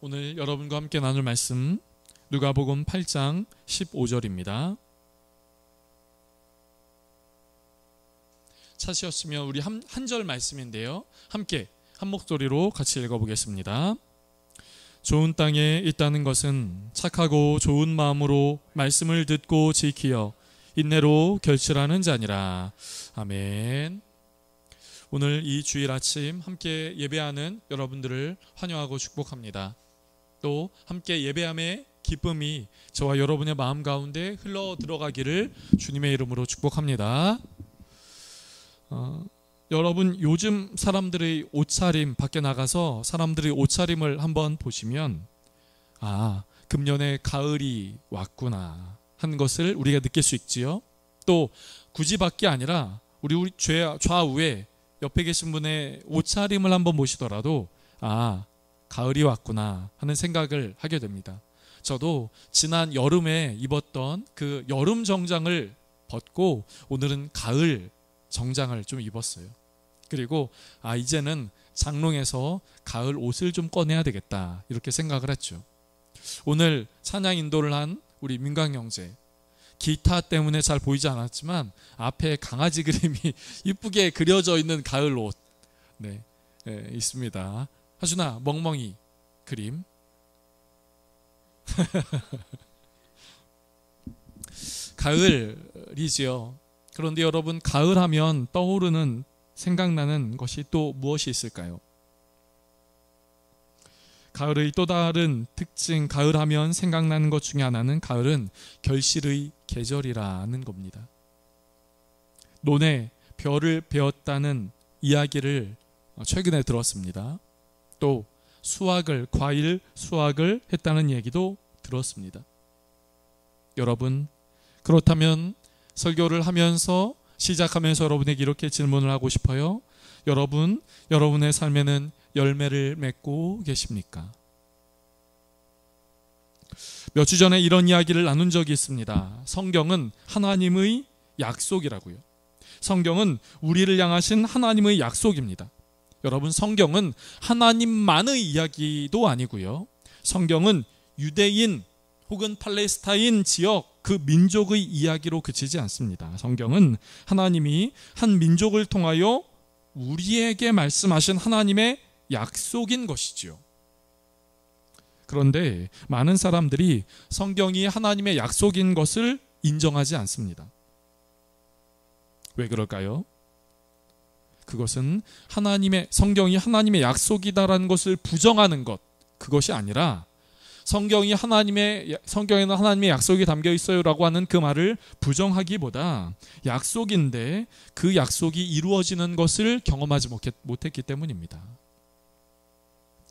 오늘 여러분과 함께 나눌 말씀 누가복음 8장 15절입니다. 찾으셨으면 우리 한 절 말씀인데요, 함께 한 목소리로 같이 읽어보겠습니다. 좋은 땅에 있다는 것은 착하고 좋은 마음으로 말씀을 듣고 지키어 인내로 결실하는 자니라. 아멘. 오늘 이 주일 아침 함께 예배하는 여러분들을 환영하고 축복합니다. 또 함께 예배함의 기쁨이 저와 여러분의 마음 가운데 흘러 들어가기를 주님의 이름으로 축복합니다. 여러분, 요즘 사람들의 옷차림, 밖에 나가서 사람들의 옷차림을 한번 보시면 금년에 가을이 왔구나 하는 것을 우리가 느낄 수 있지요. 또 굳이 밖이 아니라 우리 좌우에 옆에 계신 분의 옷차림을 한번 보시더라도 가을이 왔구나 하는 생각을 하게 됩니다. 저도 지난 여름에 입었던 그 여름 정장을 벗고 오늘은 가을 정장을 좀 입었어요. 그리고 이제는 장롱에서 가을 옷을 좀 꺼내야 되겠다 이렇게 생각을 했죠. 오늘 찬양 인도를 한 우리 민강 형제, 기타 때문에 잘 보이지 않았지만 앞에 강아지 그림이 이쁘게 그려져 있는 가을 옷 있습니다. 하준아, 멍멍이 그림. 가을이지요. 그런데 여러분, 가을 하면 떠오르는, 생각나는 것이 또 무엇이 있을까요? 가을의 또 다른 특징, 가을 하면 생각나는 것 중에 하나는 가을은 결실의 계절이라는 겁니다. 논에 별을 베었다는 이야기를 최근에 들었습니다. 또 과일 수확을 했다는 얘기도 들었습니다. 여러분, 그렇다면 설교를 하면서 시작하면서 여러분에게 이렇게 질문을 하고 싶어요. 여러분의 삶에는 열매를 맺고 계십니까? 몇 주 전에 이런 이야기를 나눈 적이 있습니다. 성경은 하나님의 약속이라고요. 성경은 우리를 향하신 하나님의 약속입니다. 여러분, 성경은 하나님만의 이야기도 아니고요. 성경은 유대인 혹은 팔레스타인 지역 그 민족의 이야기로 그치지 않습니다. 성경은 하나님이 한 민족을 통하여 우리에게 말씀하신 하나님의 약속인 것이지요. 그런데 많은 사람들이 성경이 하나님의 약속인 것을 인정하지 않습니다. 왜 그럴까요? 그것은 성경이 하나님의 약속이다라는 것을 부정하는 것, 그것이 아니라 성경에는 하나님의 약속이 담겨 있어요라고 하는 그 말을 부정하기보다 약속인데 그 약속이 이루어지는 것을 경험하지 못했기 때문입니다.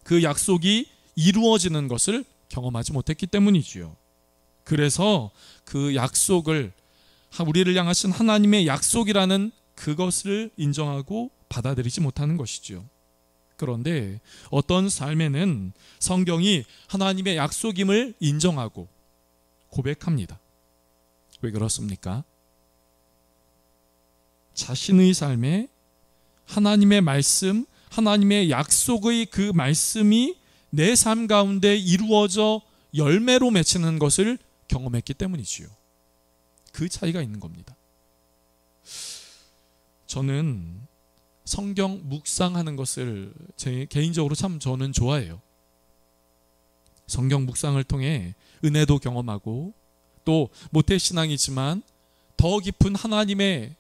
그 약속이 이루어지는 것을 경험하지 못했기 때문이지요. 그래서 그 약속을, 우리를 향하신 하나님의 약속이라는 그것을 인정하고 받아들이지 못하는 것이지요. 그런데 어떤 삶에는 성경이 하나님의 약속임을 인정하고 고백합니다. 왜 그렇습니까? 자신의 삶에 하나님의 말씀, 하나님의 약속의 그 말씀이 내 삶 가운데 이루어져 열매로 맺히는 것을 경험했기 때문이지요. 그 차이가 있는 겁니다. 저는 성경 묵상하는 것을 개인적으로 저는 좋아해요. 성경 묵상을 통해 은혜도 경험하고 또 모태신앙이지만 더 깊은 하나님에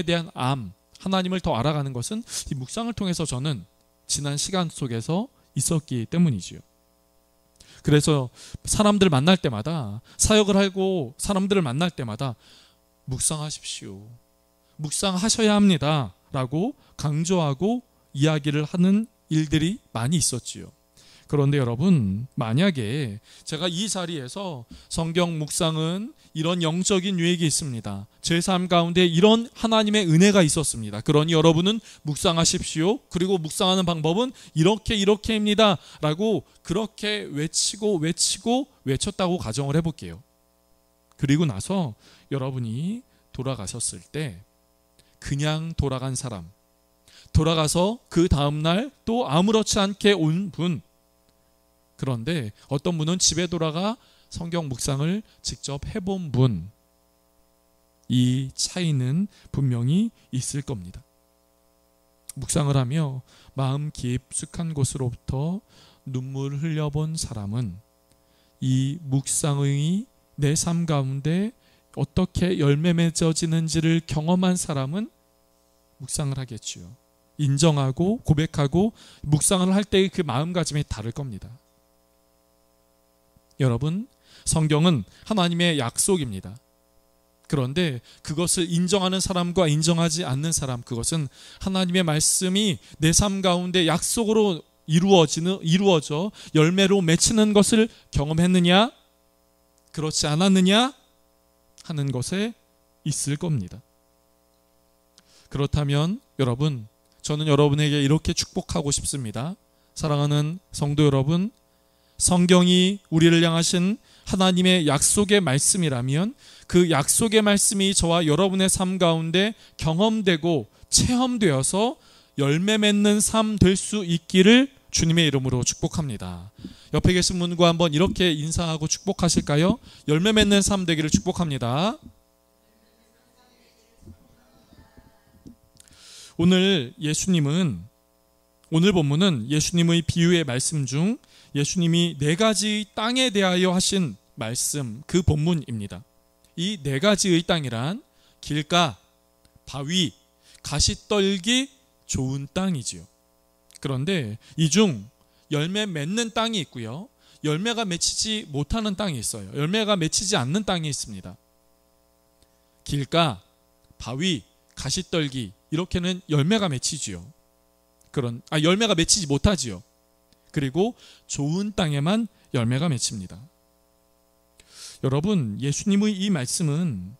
대한 하나님을 더 알아가는 것은 이 묵상을 통해서 저는 지난 시간 속에서 있었기 때문이지요. 그래서 사람들 만날 때마다, 사역을 하고 사람들을 만날 때마다 묵상하십시오, 묵상하셔야 합니다 라고 강조하고 이야기를 하는 일들이 많이 있었지요. 그런데 여러분, 만약에 제가 이 자리에서 성경 묵상은 이런 영적인 유익이 있습니다, 제 삶 가운데 이런 하나님의 은혜가 있었습니다, 그러니 여러분은 묵상하십시오, 그리고 묵상하는 방법은 이렇게입니다 라고 그렇게 외쳤다고 가정을 해볼게요. 그리고 나서 여러분이 돌아가셨을 때 그냥 돌아간 사람, 돌아가서 그 다음날 또 아무렇지 않게 온 분, 그런데 어떤 분은 집에 돌아가 성경 묵상을 직접 해본 분, 이 차이는 분명히 있을 겁니다. 묵상을 하며 마음 깊숙한 곳으로부터 눈물을 흘려본 사람은 이 묵상의 내 삶 가운데 어떻게 열매 맺어지는지를 경험한 사람은 묵상을 하겠지요. 인정하고 고백하고 묵상을 할 때의 그 마음가짐이 다를 겁니다. 여러분, 성경은 하나님의 약속입니다. 그런데 그것을 인정하는 사람과 인정하지 않는 사람, 그것은 하나님의 말씀이 내 삶 가운데 약속으로 이루어져 열매로 맺히는 것을 경험했느냐, 그렇지 않았느냐 하는 것에 있을 겁니다. 그렇다면 여러분, 저는 여러분에게 이렇게 축복하고 싶습니다. 사랑하는 성도 여러분, 성경이 우리를 향하신 하나님의 약속의 말씀이라면 그 약속의 말씀이 저와 여러분의 삶 가운데 경험되고 체험되어서 열매 맺는 삶 될 수 있기를 주님의 이름으로 축복합니다. 옆에 계신 분과 한번 이렇게 인사하고 축복하실까요? 열매 맺는 삶 되기를 축복합니다. 오늘 본문은 예수님의 비유의 말씀 중 예수님이 4가지 땅에 대하여 하신 말씀, 그 본문입니다. 이 4가지의 땅이란 길가, 바위, 가시떨기, 좋은 땅이지요. 그런데 이 중 열매 맺는 땅이 있고요, 열매가 맺히지 못하는 땅이 있어요. 열매가 맺히지 않는 땅이 있습니다. 길가, 바위, 가시떨기, 이렇게는 열매가 맺히지요. 열매가 맺히지 못하지요. 그리고 좋은 땅에만 열매가 맺힙니다. 여러분, 예수님의 이 말씀은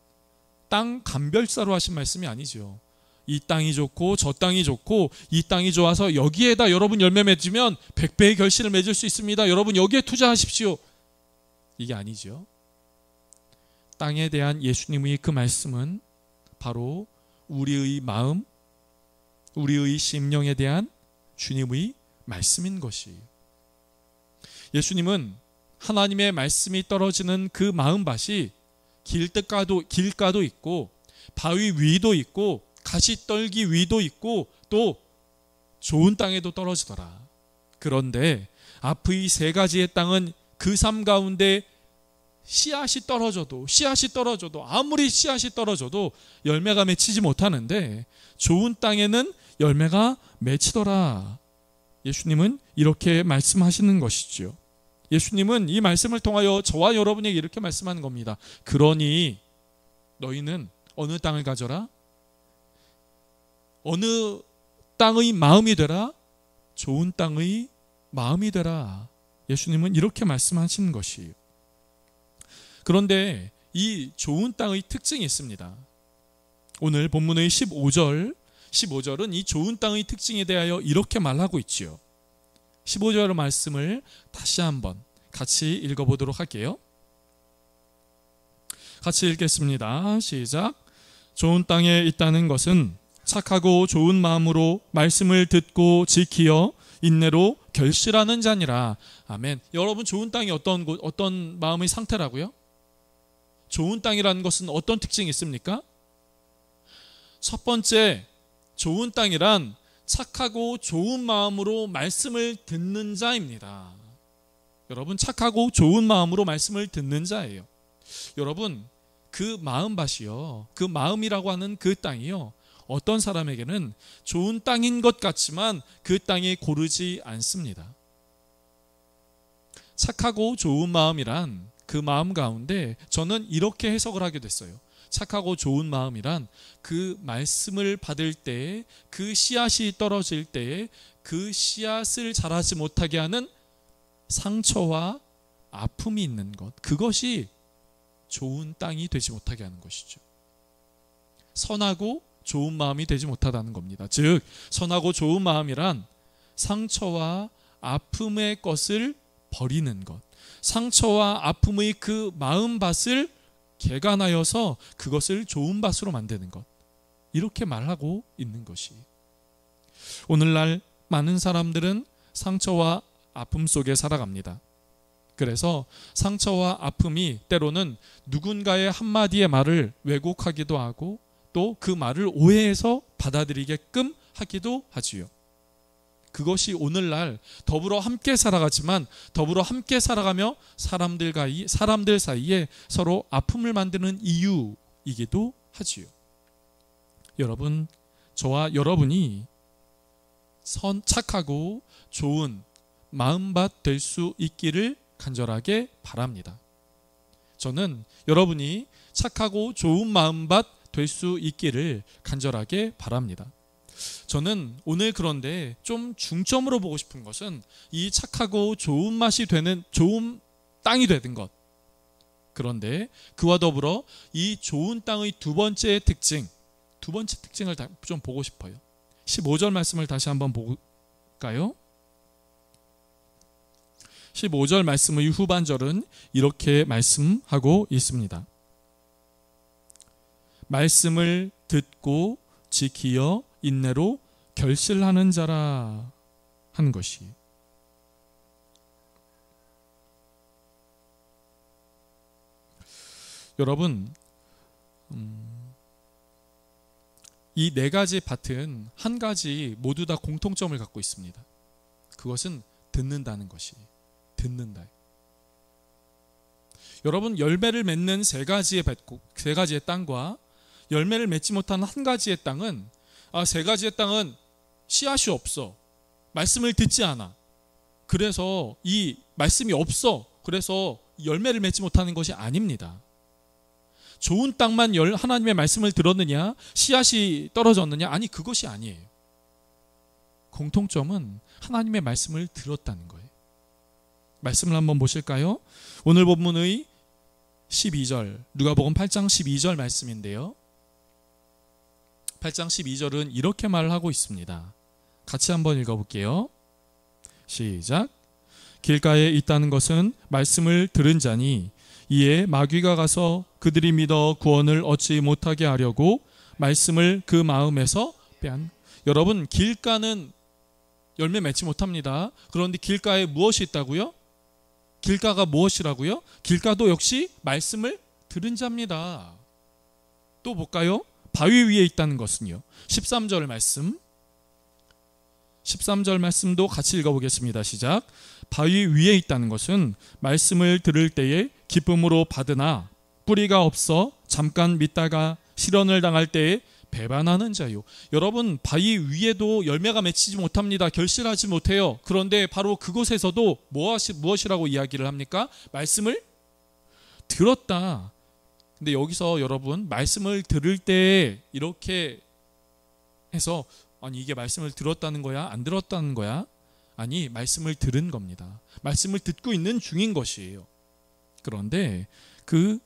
땅 감별사로 하신 말씀이 아니죠. 이 땅이 좋고 저 땅이 좋고 이 땅이 좋아서 여기에다 여러분 열매 맺으면 100배의 결실을 맺을 수 있습니다. 여러분 여기에 투자하십시오. 이게 아니죠. 땅에 대한 예수님의 그 말씀은 바로 우리의 마음, 우리의 심령에 대한 주님의 말씀인 것이에요. 예수님은 하나님의 말씀이 떨어지는 그 마음밭이 길가도 있고 바위 위도 있고 가시떨기 위도 있고 또 좋은 땅에도 떨어지더라. 그런데 앞의 3가지의 땅은 그 삶 가운데 씨앗이 떨어져도 아무리 씨앗이 떨어져도 열매가 맺히지 못하는데 좋은 땅에는 열매가 맺히더라. 예수님은 이렇게 말씀하시는 것이지요. 예수님은 이 말씀을 통하여 저와 여러분에게 이렇게 말씀하는 겁니다. 그러니 너희는 어느 땅을 가져라? 어느 땅의 마음이 되라? 좋은 땅의 마음이 되라. 예수님은 이렇게 말씀하시는 것이에요. 그런데 이 좋은 땅의 특징이 있습니다. 오늘 본문의 15절은 이 좋은 땅의 특징에 대하여 이렇게 말하고 있지요. 15절의 말씀을 다시 한번 같이 읽어보도록 할게요. 같이 읽겠습니다. 시작. 좋은 땅에 있다는 것은 착하고 좋은 마음으로 말씀을 듣고 지키어 인내로 결실하는 자니라. 아멘. 여러분, 좋은 땅이 어떤 마음의 상태라고요? 좋은 땅이라는 것은 어떤 특징이 있습니까? 첫 번째, 좋은 땅이란 착하고 좋은 마음으로 말씀을 듣는 자입니다. 여러분, 착하고 좋은 마음으로 말씀을 듣는 자예요. 여러분, 그 마음밭이요, 그 마음이라고 하는 그 땅이요, 어떤 사람에게는 좋은 땅인 것 같지만 그 땅이 고르지 않습니다. 착하고 좋은 마음이란 그 마음 가운데 저는 이렇게 해석을 하게 됐어요. 착하고 좋은 마음이란 그 말씀을 받을 때에 그 씨앗이 떨어질 때에 그 씨앗을 자라지 못하게 하는 상처와 아픔이 있는 것, 그것이 좋은 땅이 되지 못하게 하는 것이죠. 선하고 좋은 마음이 되지 못하다는 겁니다. 즉, 선하고 좋은 마음이란 상처와 아픔의 것을 버리는 것, 상처와 아픔의 그 마음밭을 개간하여서 그것을 좋은 밭으로 만드는 것, 이렇게 말하고 있는 것이. 오늘날 많은 사람들은 상처와 아픔 속에 살아갑니다. 그래서 상처와 아픔이 때로는 누군가의 한마디의 말을 왜곡하기도 하고 또 그 말을 오해해서 받아들이게끔 하기도 하지요. 그것이 오늘날 더불어 함께 살아가지만 더불어 함께 살아가며 사람들 사이에 서로 아픔을 만드는 이유이기도 하지요. 여러분, 저와 여러분이 착하고 좋은 마음밭 될 수 있기를 간절하게 바랍니다. 저는 여러분이 착하고 좋은 마음밭 될 수 있기를 간절하게 바랍니다. 저는 오늘 그런데 좀 중점으로 보고 싶은 것은 이 착하고 좋은 맛이 되는 좋은 땅이 되는 것. 그런데 그와 더불어 이 좋은 땅의 두 번째 특징을 좀 보고 싶어요. 15절 말씀을 다시 한번 볼까요? 15절 말씀의 후반절은 이렇게 말씀하고 있습니다. 말씀을 듣고 지키어 인내로 결실하는 자라 하는 것이. 여러분, 이 네 가지 밭은 한 가지 모두 다 공통점을 갖고 있습니다. 그것은 듣는다는 것이. 듣는다. 여러분, 열매를 맺는 세 가지의 땅과 열매를 맺지 못한 한 가지의 땅은 세 가지의 땅은 씨앗이 없어. 말씀을 듣지 않아. 그래서 이 말씀이 없어. 그래서 열매를 맺지 못하는 것이 아닙니다. 좋은 땅만 하나님의 말씀을 들었느냐? 씨앗이 떨어졌느냐? 아니, 그것이 아니에요. 공통점은 하나님의 말씀을 들었다는 거예요. 말씀을 한번 보실까요? 오늘 본문의 12절, 누가복음 8장 12절 말씀인데요. 8장 12절은 이렇게 말을 하고 있습니다. 같이 한번 읽어볼게요. 시작. 길가에 있다는 것은 말씀을 들은 자니 이에 마귀가 가서 그들이 믿어 구원을 얻지 못하게 하려고 말씀을 그 마음에서 빼앗는. 여러분, 길가는 열매 맺지 못합니다. 그런데 길가에 무엇이 있다고요? 길가가 무엇이라고요? 길가도 역시 말씀을 들은 자입니다. 또 볼까요? 바위 위에 있다는 것은요. 13절 말씀. 13절 말씀도 같이 읽어보겠습니다. 시작. 바위 위에 있다는 것은 말씀을 들을 때에 기쁨으로 받으나 뿌리가 없어 잠깐 믿다가 실현을 당할 때에 배반하는 자요. 여러분, 바위 위에도 열매가 맺히지 못합니다. 결실하지 못해요. 그런데 바로 그곳에서도 무엇이라고 이야기를 합니까? 말씀을 들었다. 근데 여기서 여러분, 말씀을 들을 때 이렇게 해서 아니, 이게 말씀을 들었다는 거야? 안 들었다는 거야? 아니, 말씀을 들은 겁니다. 말씀을 듣고 있는 중인 것이에요. 그런데 그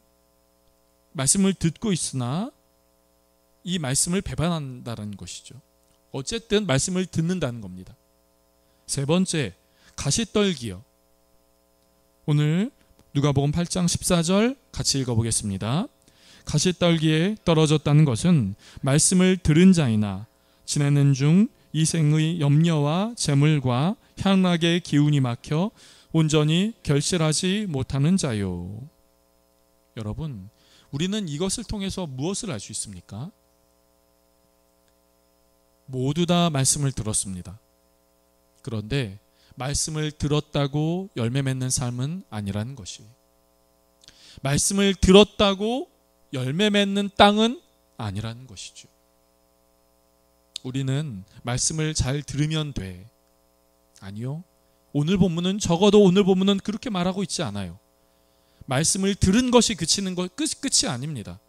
말씀을 듣고 있으나 이 말씀을 배반한다는 것이죠. 어쨌든 말씀을 듣는다는 겁니다. 세 번째, 가시떨기요. 오늘 누가복음 8장 14절 같이 읽어보겠습니다. 가시떨기에 떨어졌다는 것은 말씀을 들은 자이나 지내는 중 이생의 염려와 재물과 향락의 기운이 막혀 온전히 결실하지 못하는 자요. 여러분, 우리는 이것을 통해서 무엇을 알 수 있습니까? 모두 다 말씀을 들었습니다. 그런데 말씀을 들었다고 열매 맺는 삶은 아니라는 것이. 말씀을 들었다고 열매 맺는 땅은 아니라는 것이죠. 우리는 말씀을 잘 들으면 돼. 아니요. 적어도 오늘 본문은 그렇게 말하고 있지 않아요. 말씀을 들은 것이 그치는 것 끝이 아닙니다.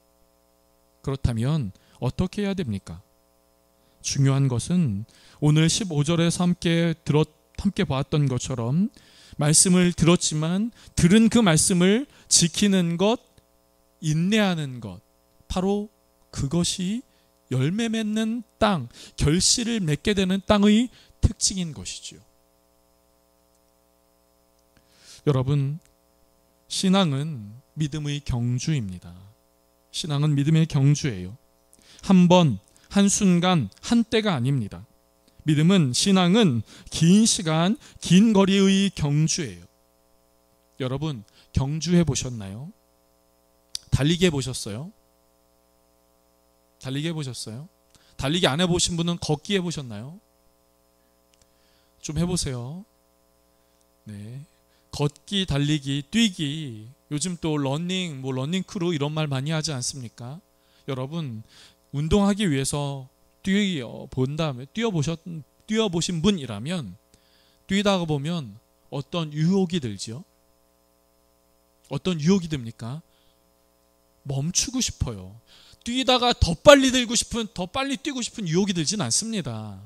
그렇다면 어떻게 해야 됩니까? 중요한 것은 오늘 15절에서 함께 보았던 것처럼 말씀을 들었지만 들은 그 말씀을 지키는 것, 인내하는 것, 바로 그것이 열매 맺는 땅, 결실을 맺게 되는 땅의 특징인 것이죠. 여러분, 신앙은 믿음의 경주입니다. 신앙은 믿음의 경주예요. 한 번, 한순간, 한때가 아닙니다. 신앙은 긴 시간, 긴 거리의 경주예요. 여러분, 경주해 보셨나요? 달리기 해 보셨어요? 달리기 해 보셨어요? 달리기 안 해보신 분은 걷기 해보셨나요? 좀 해보세요. 네. 걷기, 달리기, 뛰기, 요즘 또 러닝, 러닝 크루 이런 말 많이 하지 않습니까? 여러분, 운동하기 위해서 뛰어보신 분이라면 뛰다가 보면 어떤 유혹이 들지요? 어떤 유혹이 듭니까? 멈추고 싶어요. 뛰다가 더 빨리 뛰고 싶은 유혹이 들진 않습니다.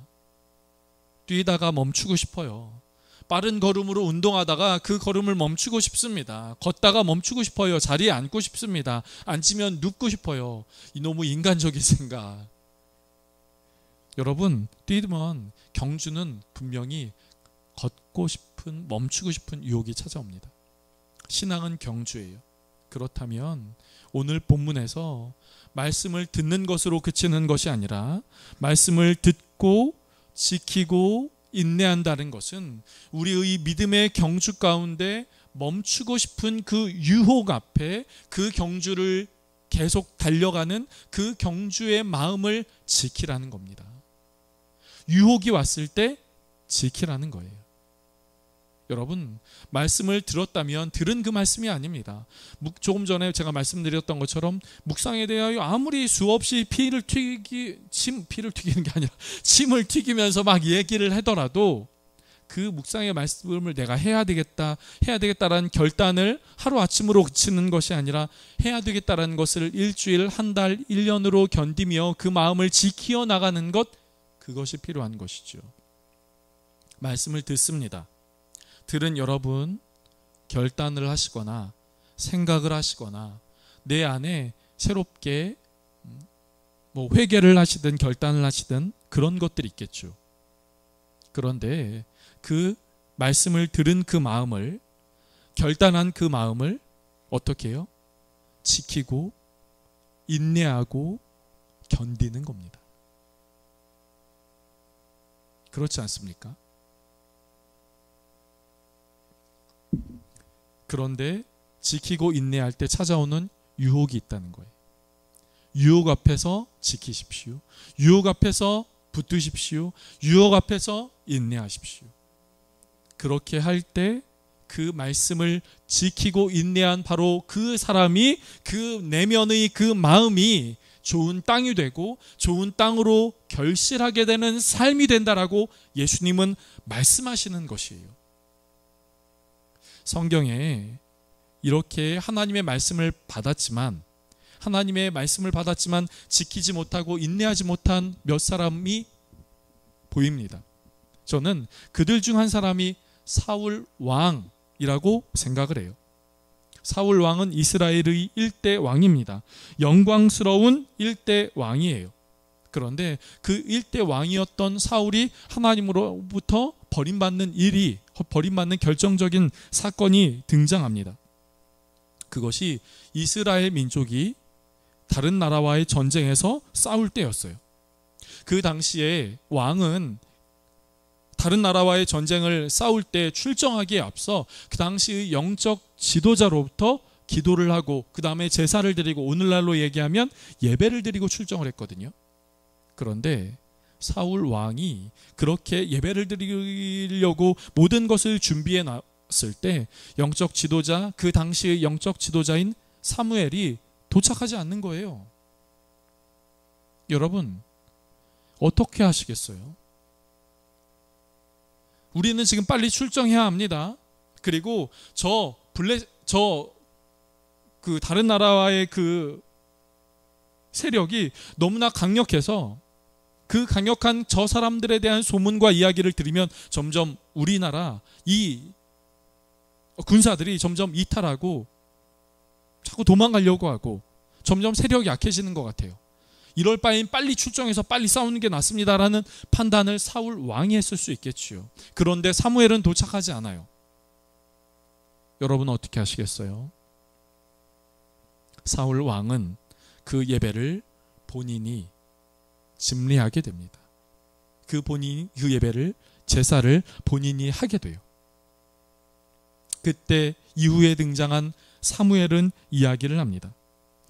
뛰다가 멈추고 싶어요. 빠른 걸음으로 운동하다가 그 걸음을 멈추고 싶습니다. 걷다가 멈추고 싶어요. 자리에 앉고 싶습니다. 앉으면 눕고 싶어요. 너무 인간적인 생각. 여러분, 뛰면 경주는 분명히 멈추고 싶은 유혹이 찾아옵니다. 신앙은 경주예요. 그렇다면 오늘 본문에서 말씀을 듣는 것으로 그치는 것이 아니라 말씀을 듣고 지키고 인내한다는 것은 우리의 믿음의 경주 가운데 멈추고 싶은 그 유혹 앞에 그 경주를 계속 달려가는 그 경주의 마음을 지키라는 겁니다. 유혹이 왔을 때 지키라는 거예요. 여러분, 말씀을 들었다면 들은 그 말씀이 아닙니다. 조금 전에 제가 말씀드렸던 것처럼 묵상에 대하여 아무리 수없이 침을 튀기는 게 아니라 침을 튀기면서 막 얘기를 하더라도 그 묵상의 말씀을 내가 해야 되겠다라는 결단을 하루아침으로 그치는 것이 아니라 해야 되겠다라는 것을 일주일, 한 달, 1년으로 견디며 그 마음을 지키어 나가는 것, 그것이 필요한 것이죠. 말씀을 듣습니다. 들은 여러분, 결단을 하시거나 생각을 하시거나 내 안에 새롭게 회개를 하시든 결단을 하시든 그런 것들이 있겠죠. 그런데 그 말씀을 들은 그 마음을, 결단한 그 마음을 어떻게 해요? 지키고 인내하고 견디는 겁니다. 그렇지 않습니까? 그런데 지키고 인내할 때 찾아오는 유혹이 있다는 거예요. 유혹 앞에서 지키십시오. 유혹 앞에서 붙드십시오. 유혹 앞에서 인내하십시오. 그렇게 할 때 그 말씀을 지키고 인내한 바로 그 사람이, 그 내면의 그 마음이 좋은 땅이 되고 좋은 땅으로 결실하게 되는 삶이 된다라고 예수님은 말씀하시는 것이에요. 성경에 이렇게 하나님의 말씀을 받았지만 지키지 못하고 인내하지 못한 몇 사람이 보입니다. 저는 그들 중 한 사람이 사울 왕이라고 생각을 해요. 사울 왕은 이스라엘의 1대 왕입니다. 영광스러운 1대 왕이에요. 그런데 그 1대 왕이었던 사울이 하나님으로부터 버림받는 결정적인 사건이 등장합니다. 그것이 이스라엘 민족이 다른 나라와의 전쟁에서 싸울 때였어요. 그 당시에 왕은 다른 나라와의 전쟁을 싸울 때 출정하기에 앞서 그 당시의 영적 지도자로부터 기도를 하고 그 다음에 제사를 드리고 오늘날로 얘기하면 예배를 드리고 출정을 했거든요. 그런데 사울 왕이 그렇게 예배를 드리려고 모든 것을 준비해 놨을 때 영적 지도자, 그 당시의 영적 지도자인 사무엘이 도착하지 않는 거예요. 여러분, 어떻게 하시겠어요? 우리는 지금 빨리 출정해야 합니다. 그리고 다른 나라와의 그 세력이 너무나 강력해서 그 강력한 저 사람들에 대한 소문과 이야기를 들으면 점점 우리나라 이 군사들이 점점 이탈하고 자꾸 도망가려고 하고 점점 세력이 약해지는 것 같아요. 이럴 바엔 빨리 출정해서 빨리 싸우는 게 낫습니다라는 판단을 사울 왕이 했을 수 있겠지요. 그런데 사무엘은 도착하지 않아요. 여러분 어떻게 하시겠어요? 사울 왕은 그 예배를 본인이 집례하게 됩니다. 그 예배를, 제사를 본인이 하게 돼요. 그때 이후에 등장한 사무엘은 이야기를 합니다.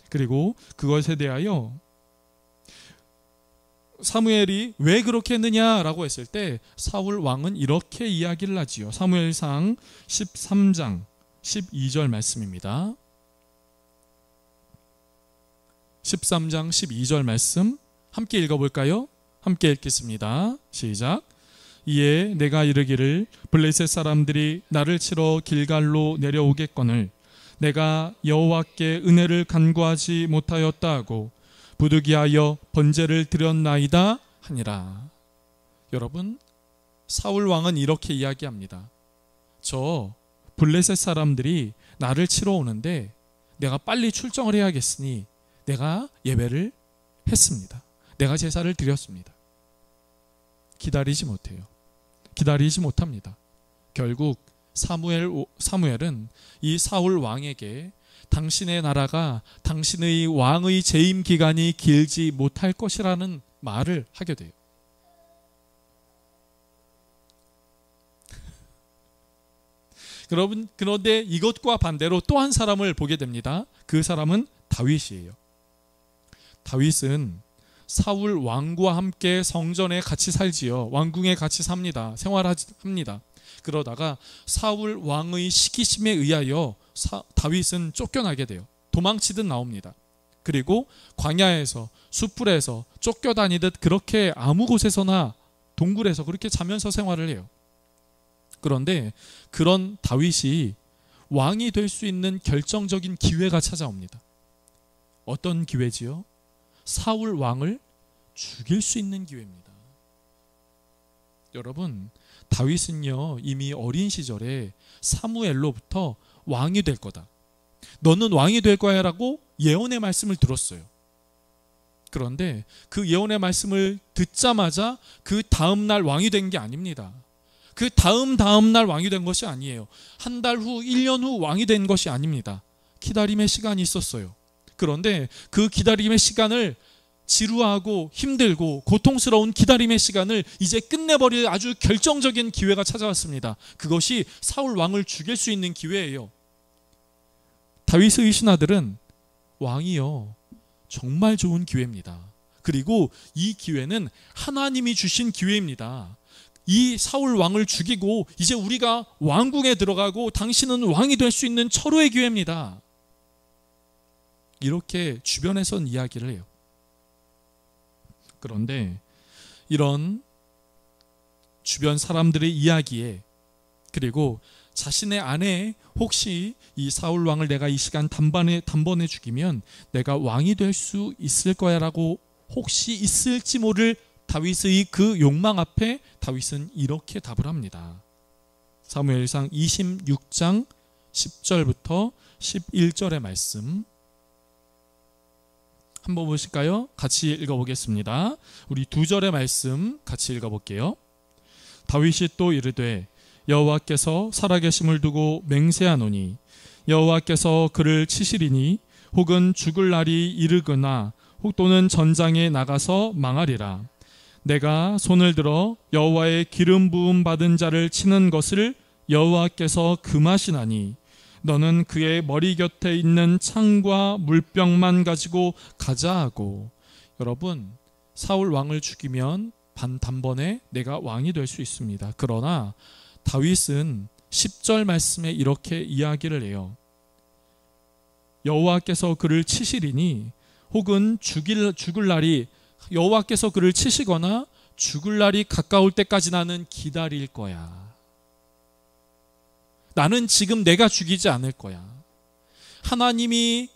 그리고 그것에 대하여 사무엘이 왜 그렇게 했느냐라고 했을 때 사울 왕은 이렇게 이야기를 하지요. 사무엘상 13장 12절 말씀입니다. 13장 12절 말씀 함께 읽어볼까요? 함께 읽겠습니다. 시작. 이에 내가 이르기를 블레셋 사람들이 나를 치러 길갈로 내려오겠거늘 내가 여호와께 은혜를 간구하지 못하였다 하고 부득이하여 번제를 드렸나이다 하니라. 여러분, 사울 왕은 이렇게 이야기합니다. 저 블레셋 사람들이 나를 치러 오는데 내가 빨리 출정을 해야겠으니 내가 예배를 했습니다. 내가 제사를 드렸습니다. 기다리지 못해요. 기다리지 못합니다. 결국 사무엘은 이 사울 왕에게 당신의 나라가 당신의 왕의 재임 기간이 길지 못할 것이라는 말을 하게 돼요. 여러분, 그런데 이것과 반대로 또 한 사람을 보게 됩니다. 그 사람은 다윗이에요. 다윗은 사울 왕과 함께 성전에 같이 살지요. 왕궁에 같이 삽니다. 생활합니다. 그러다가 사울 왕의 시기심에 의하여 다윗은 쫓겨나게 돼요. 도망치듯 나옵니다. 그리고 광야에서 숯불에서 쫓겨다니듯 그렇게 아무 곳에서나 동굴에서 그렇게 자면서 생활을 해요. 그런데 그런 다윗이 왕이 될 수 있는 결정적인 기회가 찾아옵니다. 어떤 기회지요? 사울 왕을 죽일 수 있는 기회입니다. 여러분, 다윗은요 이미 어린 시절에 사무엘로부터 왕이 될 거다, 너는 왕이 될 거야 라고 예언의 말씀을 들었어요. 그런데 그 예언의 말씀을 듣자마자 그 다음날 왕이 된 게 아닙니다. 그 다음 날 왕이 된 것이 아니에요. 한 달 후, 1년 후 왕이 된 것이 아닙니다. 기다림의 시간이 있었어요. 그런데 그 기다림의 시간을, 지루하고 힘들고 고통스러운 기다림의 시간을 이제 끝내버릴 아주 결정적인 기회가 찾아왔습니다. 그것이 사울 왕을 죽일 수 있는 기회예요. 다윗의 신하들은 왕이요 정말 좋은 기회입니다. 그리고 이 기회는 하나님이 주신 기회입니다. 이 사울 왕을 죽이고 이제 우리가 왕궁에 들어가고 당신은 왕이 될 수 있는 철호의 기회입니다. 이렇게 주변에선 이야기를 해요. 그런데 이런 주변 사람들의 이야기에, 그리고 자신의 아내 혹시 이 사울 왕을 내가 이 시간 단번에 죽이면 내가 왕이 될 수 있을 거야 라고 혹시 있을지 모를 다윗의 그 욕망 앞에 다윗은 이렇게 답을 합니다. 사무엘상 26장 10절부터 11절의 말씀 한번 보실까요? 같이 읽어보겠습니다. 우리 2절의 말씀 같이 읽어볼게요. 다윗이 또 이르되 여호와께서 살아계심을 두고 맹세하노니 여호와께서 그를 치시리니 혹은 죽을 날이 이르거나 혹 또는 전장에 나가서 망하리라. 내가 손을 들어 여호와의 기름 부음 받은 자를 치는 것을 여호와께서 금하시나니 너는 그의 머리 곁에 있는 창과 물병만 가지고 가자 하고. 여러분, 사울 왕을 죽이면 단번에 내가 왕이 될 수 있습니다. 그러나 다윗은 10절 말씀에 이렇게 이야기를 해요. 여호와께서 그를 치시리니 혹은 죽을 날이, 여호와께서 그를 치시거나 죽을 날이 가까울 때까지 나는 기다릴 거야. 나는 지금 내가 죽이지 않을 거야. 하나님이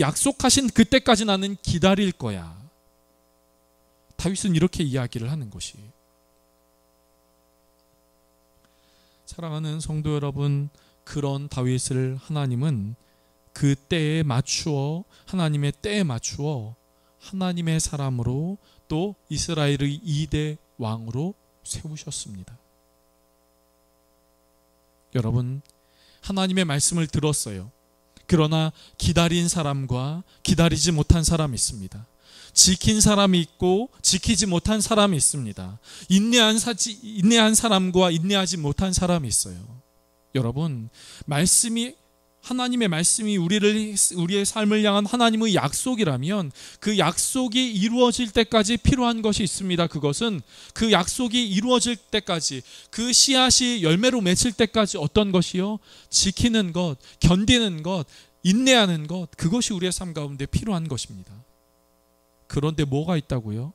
약속하신 그때까지 나는 기다릴 거야. 다윗은 이렇게 이야기를 하는 것이에요. 사랑하는 성도 여러분, 그런 다윗을 하나님은 그 때에 맞추어, 하나님의 때에 맞추어 하나님의 사람으로 또 이스라엘의 2대 왕으로 세우셨습니다. 여러분, 하나님의 말씀을 들었어요. 그러나 기다린 사람과 기다리지 못한 사람이 있습니다. 지킨 사람이 있고 지키지 못한 사람이 있습니다. 인내한 사람과 인내하지 못한 사람이 있어요. 여러분, 하나님의 말씀이 우리의 삶을 향한 하나님의 약속이라면 그 약속이 이루어질 때까지 필요한 것이 있습니다. 그것은 그 약속이 이루어질 때까지, 그 씨앗이 열매로 맺힐 때까지 어떤 것이요? 지키는 것, 견디는 것, 인내하는 것, 그것이 우리의 삶 가운데 필요한 것입니다. 그런데 뭐가 있다고요?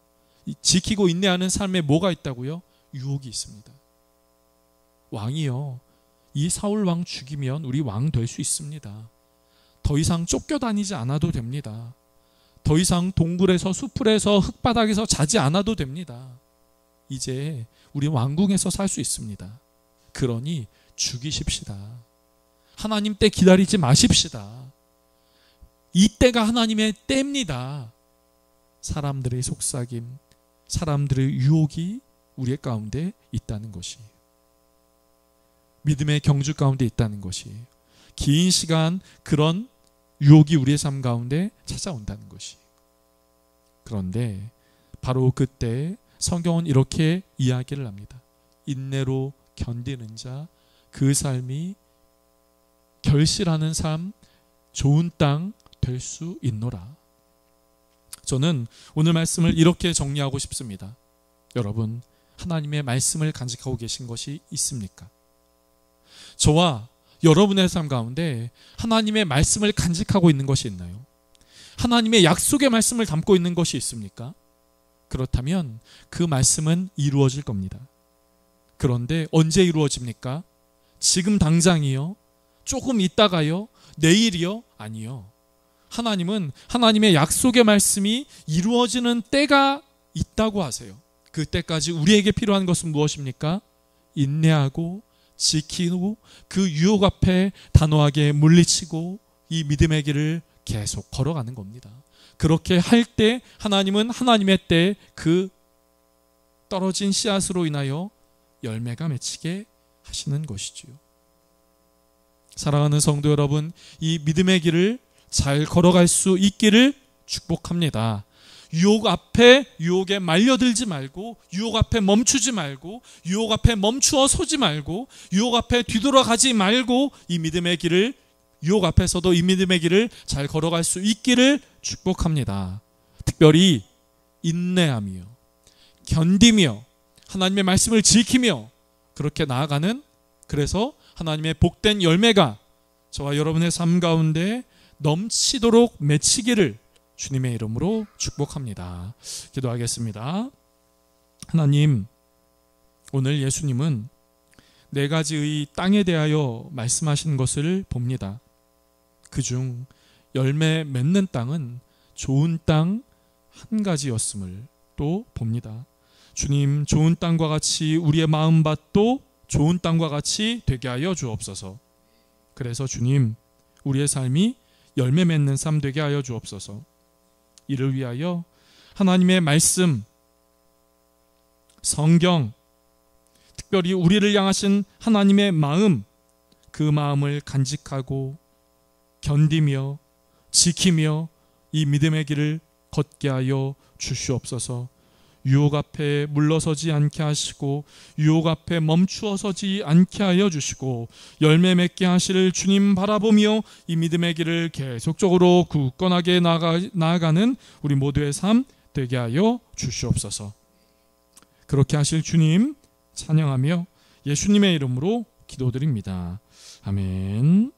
지키고 인내하는 삶에 뭐가 있다고요? 유혹이 있습니다. 왕이요, 이 사울 왕 죽이면 우리 왕 될 수 있습니다. 더 이상 쫓겨다니지 않아도 됩니다. 더 이상 동굴에서, 숲풀에서, 흙바닥에서 자지 않아도 됩니다. 이제 우리 왕궁에서 살 수 있습니다. 그러니 죽이십시다. 하나님 때 기다리지 마십시다. 이 때가 하나님의 때입니다. 사람들의 속삭임, 사람들의 유혹이 우리의 가운데 있다는 것이에요. 믿음의 경주 가운데 있다는 것이에요. 긴 시간 그런 유혹이 우리의 삶 가운데 찾아온다는 것이에요. 그런데 바로 그때 성경은 이렇게 이야기를 합니다. 인내로 견디는 자, 그 삶이 결실하는 삶, 좋은 땅 될 수 있노라. 저는 오늘 말씀을 이렇게 정리하고 싶습니다. 여러분, 하나님의 말씀을 간직하고 계신 것이 있습니까? 저와 여러분의 삶 가운데 하나님의 말씀을 간직하고 있는 것이 있나요? 하나님의 약속의 말씀을 담고 있는 것이 있습니까? 그렇다면 그 말씀은 이루어질 겁니다. 그런데 언제 이루어집니까? 지금 당장이요? 조금 있다가요? 내일이요? 아니요. 하나님은 하나님의 약속의 말씀이 이루어지는 때가 있다고 하세요. 그 때까지 우리에게 필요한 것은 무엇입니까? 인내하고 지키고 그 유혹 앞에 단호하게 물리치고 이 믿음의 길을 계속 걸어가는 겁니다. 그렇게 할 때 하나님은 하나님의 때 그 떨어진 씨앗으로 인하여 열매가 맺히게 하시는 것이지요. 사랑하는 성도 여러분, 이 믿음의 길을 잘 걸어갈 수 있기를 축복합니다. 유혹 앞에 유혹에 말려들지 말고, 유혹 앞에 멈추지 말고, 유혹 앞에 멈추어 서지 말고, 유혹 앞에 뒤돌아가지 말고, 이 믿음의 길을, 유혹 앞에서도 이 믿음의 길을 잘 걸어갈 수 있기를 축복합니다. 특별히 인내하며 견디며 하나님의 말씀을 지키며 그렇게 나아가는, 그래서 하나님의 복된 열매가 저와 여러분의 삶 가운데 넘치도록 맺히기를 주님의 이름으로 축복합니다. 기도하겠습니다. 하나님, 오늘 예수님은 네 가지의 땅에 대하여 말씀하신 것을 봅니다. 그중 열매 맺는 땅은 좋은 땅 한 가지였음을 또 봅니다. 주님, 좋은 땅과 같이 우리의 마음밭도 좋은 땅과 같이 되게 하여 주옵소서. 그래서 주님, 우리의 삶이 열매 맺는 삶 되게 하여 주옵소서. 이를 위하여 하나님의 말씀, 성경, 특별히 우리를 향하신 하나님의 마음, 그 마음을 간직하고 견디며 지키며 이 믿음의 길을 걷게 하여 주시옵소서. 유혹 앞에 물러서지 않게 하시고 유혹 앞에 멈추어 서지 않게 하여 주시고 열매 맺게 하실 주님 바라보며 이 믿음의 길을 계속적으로 굳건하게 나아가는 우리 모두의 삶 되게 하여 주시옵소서. 그렇게 하실 주님 찬양하며 예수님의 이름으로 기도드립니다. 아멘.